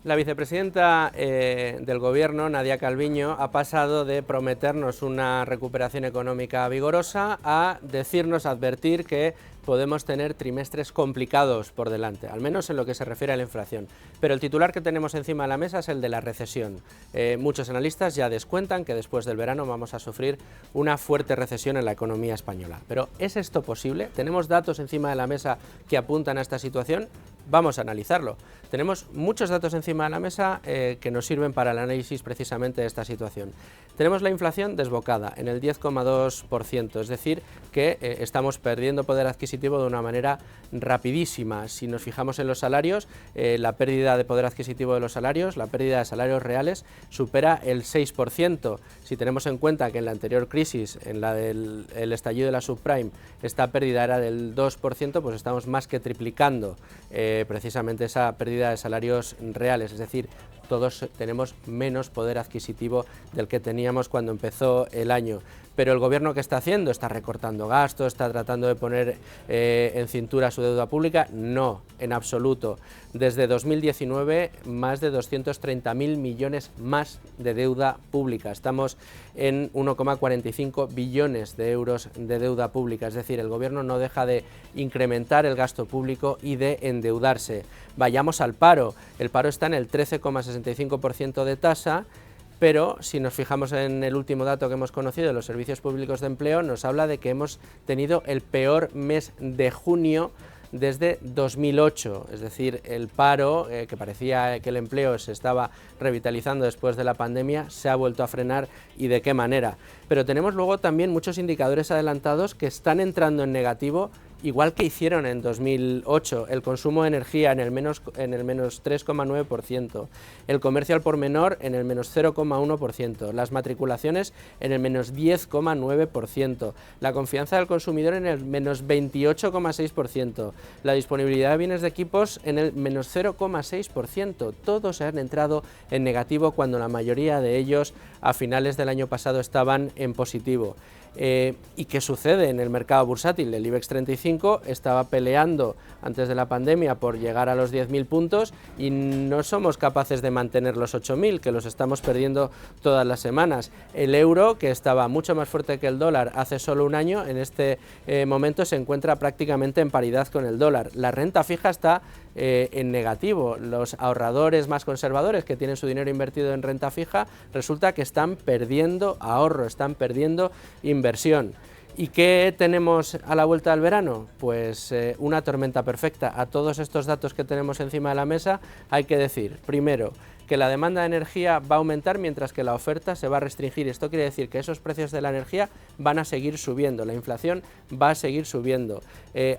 La vicepresidenta del Gobierno, Nadia Calviño, ha pasado de prometernos una recuperación económica vigorosa a decirnos, advertir que podemos tener trimestres complicados por delante, al menos en lo que se refiere a la inflación. Pero el titular que tenemos encima de la mesa es el de la recesión. Muchos analistas ya descuentan que después del verano vamos a sufrir una fuerte recesión en la economía española. Pero ¿es esto posible? ¿Tenemos datos encima de la mesa que apuntan a esta situación? Vamos a analizarlo. Tenemos muchos datos encima de la mesa que nos sirven para el análisis precisamente de esta situación. Tenemos la inflación desbocada en el 10,2%, es decir, que estamos perdiendo poder adquisitivo de una manera rapidísima. Si nos fijamos en los salarios, la pérdida de poder adquisitivo de los salarios, la pérdida de salarios reales, supera el 6%. Si tenemos en cuenta que en la anterior crisis, en la del estallido de la subprime, esta pérdida era del 2%, pues estamos más que triplicando precisamente esa pérdida de salarios reales, es decir, todos tenemos menos poder adquisitivo del que teníamos cuando empezó el año. Pero el Gobierno, ¿qué está haciendo? ¿Está recortando gastos? ¿Está tratando de poner en cintura su deuda pública? No, en absoluto. Desde 2019, más de 230.000 millones más de deuda pública. Estamos en 1,45 billones de euros de deuda pública. Es decir, el Gobierno no deja de incrementar el gasto público y de endeudarse. Vayamos al paro. El paro está en el 13,65% de tasa. Pero si nos fijamos en el último dato que hemos conocido de los servicios públicos de empleo, nos habla de que hemos tenido el peor mes de junio desde 2008, es decir, el paro, que parecía que el empleo se estaba revitalizando después de la pandemia, se ha vuelto a frenar y de qué manera. Pero tenemos luego también muchos indicadores adelantados que están entrando en negativo, igual que hicieron en 2008, el consumo de energía en el menos 3,9%, el comercio al por menor en el menos 0,1%, las matriculaciones en el menos 10,9%, la confianza del consumidor en el menos 28,6%, la disponibilidad de bienes de equipos en el menos 0,6%. Todos han entrado en negativo cuando la mayoría de ellos a finales del año pasado estaban en positivo. ¿Y qué sucede en el mercado bursátil? El IBEX 35 estaba peleando antes de la pandemia por llegar a los 10.000 puntos y no somos capaces de mantener los 8.000, que los estamos perdiendo todas las semanas. El euro, que estaba mucho más fuerte que el dólar hace solo un año, en este momento se encuentra prácticamente en paridad con el dólar. La renta fija está en negativo. Los ahorradores más conservadores que tienen su dinero invertido en renta fija, resulta que están perdiendo ahorro, están perdiendo inversión. ¿Y qué tenemos a la vuelta del verano? Pues una tormenta perfecta. A todos estos datos que tenemos encima de la mesa hay que decir, primero, que la demanda de energía va a aumentar mientras que la oferta se va a restringir. Esto quiere decir que esos precios de la energía van a seguir subiendo, la inflación va a seguir subiendo.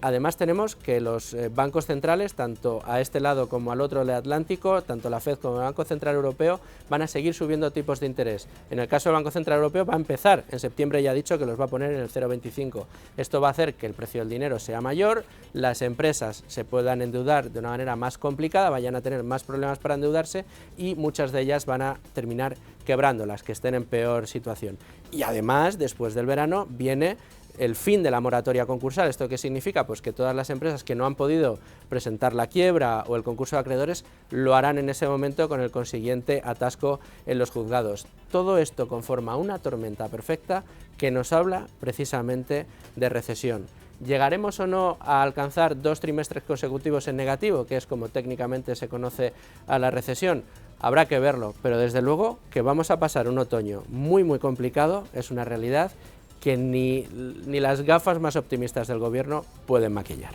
Además tenemos que los bancos centrales, tanto a este lado como al otro del Atlántico, tanto la FED como el Banco Central Europeo, van a seguir subiendo tipos de interés. En el caso del Banco Central Europeo va a empezar, en septiembre ya ha dicho que los va a poner en el 0,25. Esto va a hacer que el precio del dinero sea mayor, las empresas se puedan endeudar de una manera más complicada, vayan a tener más problemas para endeudarse y muchas de ellas van a terminar quebrando, las que estén en peor situación. Y además, después del verano, viene el fin de la moratoria concursal. ¿Esto qué significa? Pues que todas las empresas que no han podido presentar la quiebra o el concurso de acreedores lo harán en ese momento con el consiguiente atasco en los juzgados. Todo esto conforma una tormenta perfecta que nos habla precisamente de recesión. ¿Llegaremos o no a alcanzar 2 trimestres consecutivos en negativo, que es como técnicamente se conoce a la recesión? Habrá que verlo, pero desde luego que vamos a pasar un otoño muy complicado, es una realidad que ni las gafas más optimistas del Gobierno pueden maquillar.